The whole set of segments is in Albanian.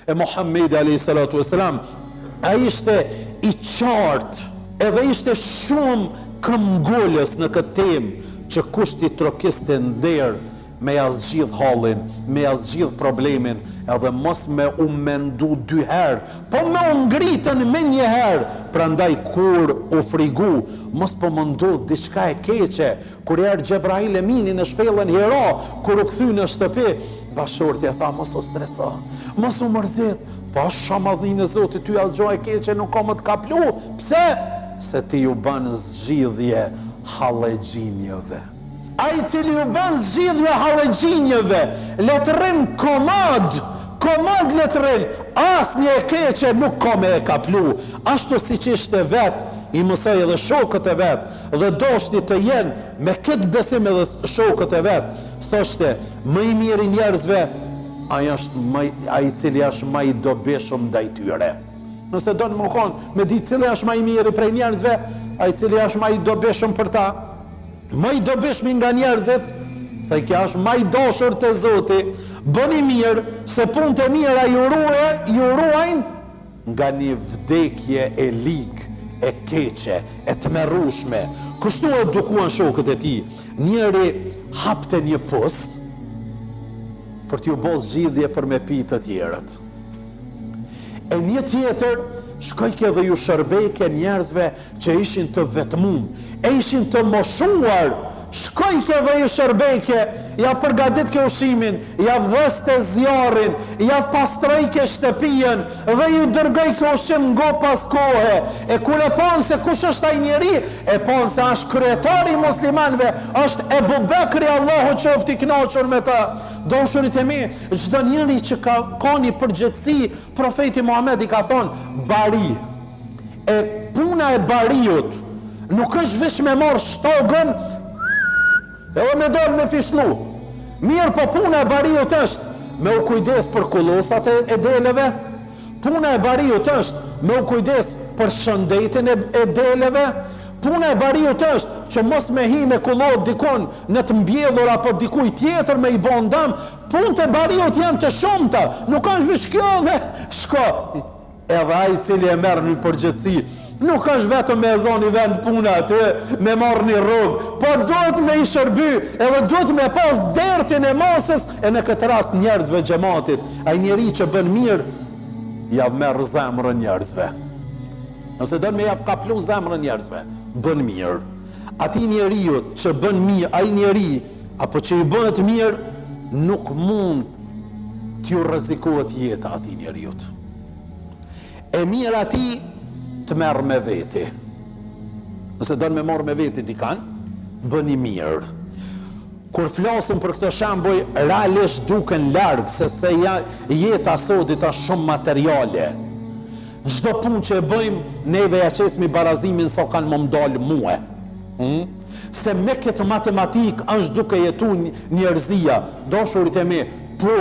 e Muhammedi a.s. A ishte i qartë, edhe ishte shumë këmbgullës në këtë temë që kush ti trokiste nder me ja zgjidh hallin, me ja zgjidh problemin, edhe mos me u mendu 2 herë, po me u ngritën me 1 herë. Prandaj kur u frigu, mos po më ndodh diçka e keqe. Kur erdhi Xhebrail Emini në shpellën Hira, kur u kthy në shtëpi, bashorti e tha mos u streso, mos u mërzit, po shamadhinë e Zotit, ty as gjë e keqe nuk ka më të kaplu. Pse? Se ti ju bën zgjidhje hallexhinjeve. Ai cili ju bën zgjidhje hallexhinjeve, letërim komod letërim, asnjë e keqe nuk ka me e kaplu. Ashtu siç ishte vet, i mësoj edhe shokët e vet, dhe doshti të jenë me këtë besim edhe shokët e vet. Thoshte, më i miri njerëzve, ai i cili është më i dobishëm ndaj tyre. Nëse do në më konë me ditë cili është më i miri prej njerëzve, ai i cili është më i dobishëm për ta, më i dobishmi nga njerëzit, thaj kja është më i dashur te Zoti. Bëni mirë, se punët e mira ju ruajnë nga një vdekje e ligë, e keqe, e tmerrushme. Kështu e dukuan shokët e tij. Njëri hapte një pus për t'ju bërë zgjidhje për me pi të tjerët. E një tjetër shkojke dhe ju shërbejke njerëzve që ishin të vetmum, e ishin të moshuar. Shkojke dhe ju shërbejke, ja përgatitke ushimin, ja dhëste zjarin, ja pastrojke shtëpijen dhe ju dërgojke ushim ngo pas kohe. E kur e panë se kush është ai njeri, e panë se është kryetari muslimanve, është Ebu Bekri, Allahu qoftë i kënaqur me ta. Dashurit e mi, çdo njeri që ka një përgjegjësi, profeti Muhamedi ka thonë bari. E puna e bariut nuk është vetëm me marr shtogën edhe me dorë me fishlu. Mirë, po puna e bariut është me u kujdes për kullosat e deleve. Puna e bariut është me u kujdes për shëndetin e deleve. Puna e bariut është që mos me hi me kullot dikon në të mbjellur apo dikuj tjetër me i bon dam. Punët e bariut janë të shumta, nuk është veç kjo dhe shko. Edhe ai i cili e merr në përgjithësi, nuk është vetëm me zoni vend puna aty, me marrë një rrugë, po duhet me i shërby, edhe duhet me pas dertin e masës, e në këtë rast njerëzve xhamatit. Ai njeri që bën mirë, javë merr zemrën njerëzve. Nëse do me javë kaplu zemrën njerëzve, bën mirë. Ati njeriu që bën mirë, ai njeri, apo që i bëhet mirë, nuk mund t'ju rrezikohet jeta ati njeriut. E mirë ati të merë me veti. Nëse do në me marë me veti dikan, bëni mirë. Kur flasim për këtë shembull, realisht duken largë, sepse jeta sotit është shumë materiale. Çdo punë që e bëjmë, neve ja qesmi barazimin sa kanë më mdalë muë. Se me këtë matematik është duke jetu njerëzia. Dashurit e mi, po,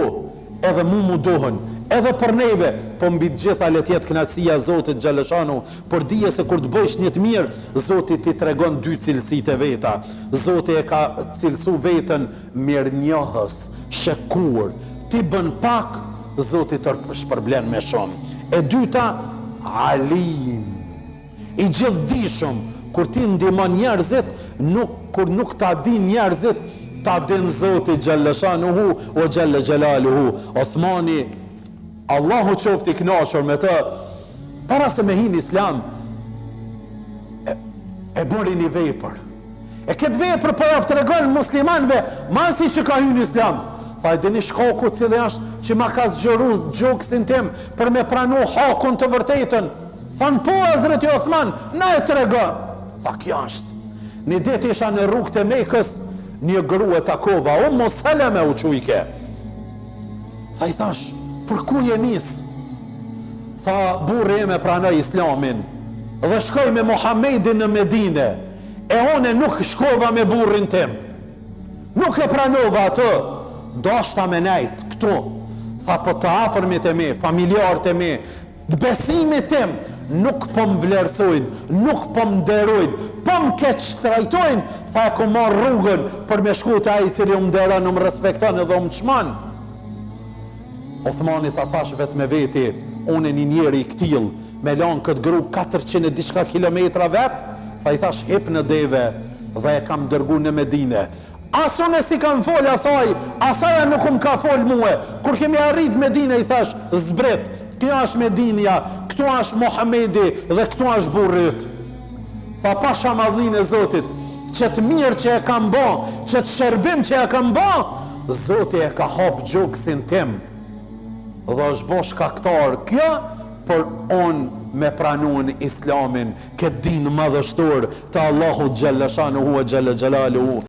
edhe mu dohen, edhe për neve, po mbi të gjitha le të jetë kënaqësia e Zotit xhaleshanu, por dije se kur të bësh një të mirë, Zoti ti tregon 2 cilësitë e veta. Zoti e ka cilësu veten mirënjohës, shekur. Ti bën pak, Zoti të shpërblen me shumë. E dyta, alim, i gjithdijshëm. Kur ti ndihmon njerëzit, kur nuk ta din njerëzit, ta din Zoti xhaleshanuhu o xhalla xhelaluhu. Uthmani, Allahu qoftë i kënaqur me të, para se me hin islam, e bëri një vepër. E këtë vepër po ja tregon muslimanëve, masi që ka hyrë në islam. Tha, e dini shkaku cili është që ma ka zgjëru gjoksin tim për me pranu hakun të vërtetën. Thanë, po, Hazreti Uthman, na e tregon. Tha, kjo është. Një ditë isha në rrugë të Mekës, një grua takova, Ummu Salame u quajke. Tha, i thash, për ku je nis? Tha, burri ime pranoi islamin dhe shkoj me Muhammedin në Medine, e one nuk shkova me burrin tim, nuk e pranova atë, dashta me nejt këtu. Tha, po të afërmit e mi, familjarët e mi, besimit tim nuk po më vlerësojnë, nuk po më nderojnë, po më keq trajtojnë. Tha, ku marr rrugën për me shku te ai i cili më nderon, më respekton edhe më çmon. Othmani thash vetë me veti, unë një njeri i këtil, me lanë këtë gru 400 e diçka kilometra vetë, tha i thash hip në deve dhe e kam dërgu në Medine. Asun e si kam fol asaj, asaja nuk ka fol muhe. Kur kemi arrit Medine i thash, zbret, kjo është Medinja, këtu është Muhamedi dhe këtu është burrit. Tha pasha madhin e Zotit, që të mirë që e kam ba, që të shërbim që e kam ba, Zoti e ka hap gjoksin tim dhe është bo shkaktar kjo për unë me pranun islamin, këtë din madhështor të Allahu Gjellëshanuhu e Gjelle Gjelaluhu.